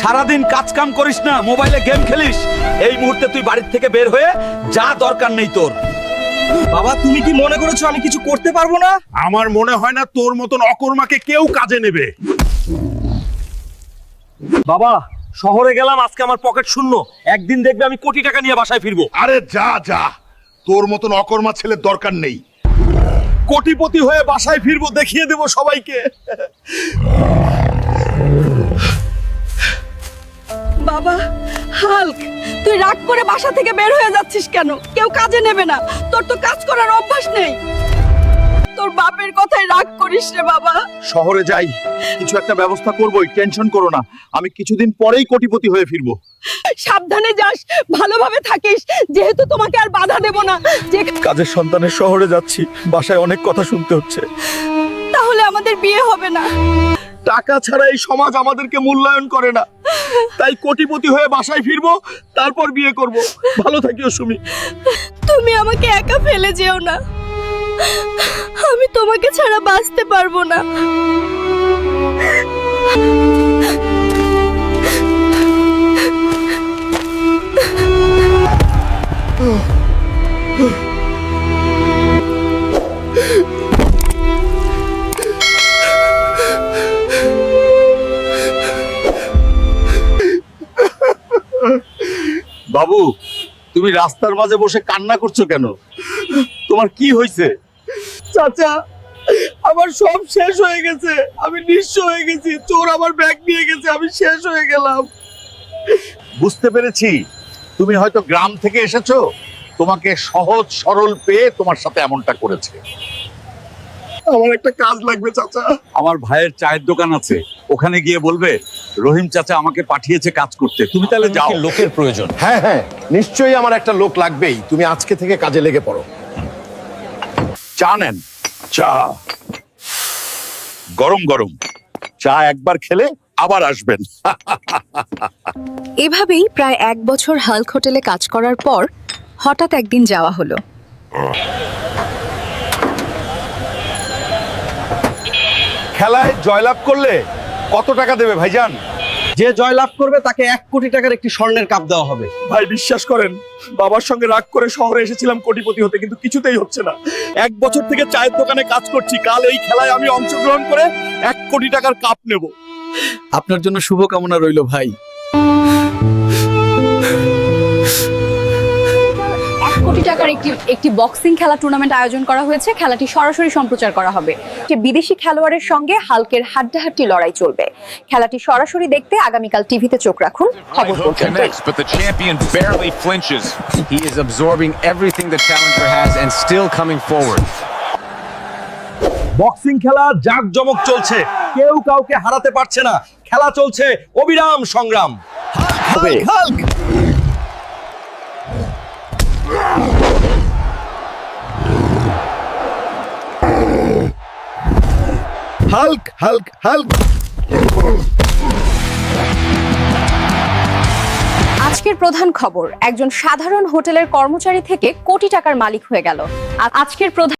সারাদিন কাজ কাম করিস না, মোবাইলে গেম খেলিস। এই মুহূর্তে তুই বাড়ির থেকে বের হয়ে যা, দরকার নেই তোর। বাবা তুমি কি মনে করেছো আমি কিছু করতে পারবো না? আমার মনে হয় না তোর মতন অকর্মাকে কেউ কাজে নেবে। বাবা শহরে গেলাম, আজকে আমার পকেট শূন্য। একদিন দেখবে আমি কোটি টাকা নিয়ে বাসায় ফিরবো। আরে যা যা, তোর মতন অকর্মা ছেলের দরকার নেই। কোটিপতি হয়ে বাসায় ফিরবো, দেখিয়ে দেবো সবাইকে। বাবা হাল্ক, তুই রাগ করে বাসা থেকে বের হয়ে যাচ্ছিস কেন? কেউ কাজে নেবে না, তোর তো কাজ করার অভ্যাস নেই। তোর বাপের কথায় রাগ করিস রে বাবা। শহরে যাই, কিছু একটা ব্যবস্থা করবই, টেনশন করো না। আমি কিছুদিন পরেই কোটিপতি হয়ে ফিরবো। সাবধানে যাস, ভালোভাবে থাকিস, যেহেতু তোমাকে আর বাধা দেব না। যে কাজের সন্তানের শহরে যাচ্ছি, বাসায় অনেক কথা শুনতে হচ্ছে। তাহলে আমাদের বিয়ে হবে না। টাকা ছাড়া এই সমাজ আমাদেরকে মূল্যায়ন করে না, তাই কোটিপতি হয়ে বাসায় ফিরবো, তারপর বিয়ে করব। ভালো থাকিও সুমি। তুমি আমাকে একা ফেলে যেও না, আমি তোমাকে ছাড়া বাঁচতে পারবো না। বাবু, তুমি রাস্তার মাঝে বসে কান্না করছো কেন? তোমার কি হয়েছে? চাচা আমার সব শেষ হয়ে গেছে, আমি নিঃস্ব হয়ে গেছি। চোর আমার ব্যাগ নিয়ে গেছে, আমি শেষ হয়ে গেলাম। বুঝতে পেরেছি, তুমি হয়তো গ্রাম থেকে এসেছো, তোমাকে সহজ সরল পেয়ে তোমার সাথে এমনটা করেছে। আমার একটা কাজ লাগবে চাচা। আমার ভাইয়ের চায়ের দোকান আছে, ওখানে গিয়ে বলবে রহিম চাচা আমাকে পাঠিয়েছে কাজ করতে, তুমি তাহলে যাও। লোকের প্রয়োজন। হ্যাঁ হ্যাঁ, নিশ্চয়ই আমার একটা লোক লাগবেই। তুমি আজকে থেকে কাজে লেগে পড়ো। চা নেন। চা গরম গরম, চা একবার খেলে আবার আসবেন। এভাবেই প্রায় 1 বছর হাল্ক হোটেলে কাজ করার পর হঠাৎ একদিন যাওয়া হলো। খেলায় জয়লাভ করলে কত টাকা দেবে ভাইজান? যে জয়লাভ করবে তাকে 1 কোটি টাকার একটি স্বর্ণের কাপ দেওয়া হবে। ভাই বিশ্বাস করেন, বাবার সঙ্গে রাগ করে শহরে এসেছিলাম কোটিপতি হতে, কিন্তু কিছুতেই হচ্ছে না। 1 বছর থেকে চায়ের দোকানে কাজ করছি, কাল এই খেলায় আমি অংশগ্রহণ করে 1 কোটি টাকার কাপ নেব। আপনার জন্য শুভকামনা রইল ভাই। 1 কোটি টাকার একটি বক্সিং খেলা টুর্নামেন্ট আয়োজন করা হয়েছে। খেলাটি সরাসরি সম্প্রচার করা হবে। বিদেশি খেলোয়াড়ের সঙ্গে হাল্কের হাড্ডাহাড্ডি লড়াই চলবে। খেলাটি সরাসরি দেখতে আগামীকাল টিভিতে চোখ রাখুন। খবর Connects, but the champion barely flinches. He is absorbing everything the challenger has and still coming forward. Boxing খেলা জাঁকজমক চলছে, কেউ কাউকে হারাতে পারছে না। খেলা চলছে অবিরাম সংগ্রাম। হাল্ক! Hulk Hulk Hulk! আজকের প্রধান খবর, একজন সাধারণ হোটেলের কর্মচারী থেকে কোটি টাকার মালিক হয়ে গেল। আজকের প্রধান